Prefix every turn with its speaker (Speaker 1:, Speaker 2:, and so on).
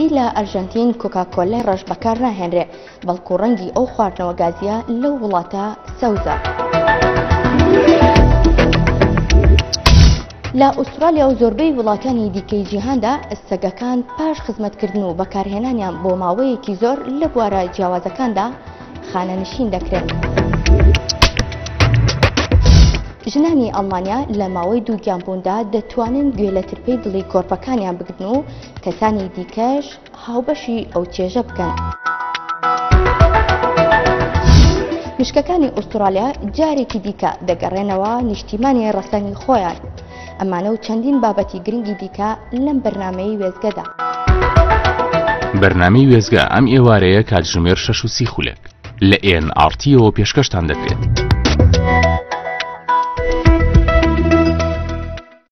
Speaker 1: جدیدی لە ئەرژەنتین کۆکاکۆلای ڕەش بەکار ناهێنرێ بەڵکو ڕەنگی ئەو خواردنەوە گازیە لەو وڵاتە سەوزە. لە ئوسترالیا و زۆربەی وڵاتانی دیکەی جیهاندا سەگەکان پاش خزمەتکردن و بەکارهێنانیان بۆ ماوەیەکی زۆر لە بوارە جیاوازەکاندا خانەنشین دەکرێن. ژنانی ئەڵمانیا لە ماوەی دوو گیانبووندا دەتوانن گوێ لە ترپەی دڵی کۆرپەکانیان بگرن و کەسانی دیکەش هاوبەشی ئەو چێژە بکەن. مشکەکانی ئوسترالیا جارێکی دیکە دەگەڕێنەوە نیشتیمانی ڕەسەنی خۆیان. ئەمانە و چەندین بابەتی گرنگی دیکە لەم بەرنامەی وێزگەدا.
Speaker 2: بەرنامەی وێزگە ئەم ئێوارەیە کاتژمێر 6:30 لە NRT-ەوە پێشکەشتان دەکرێت.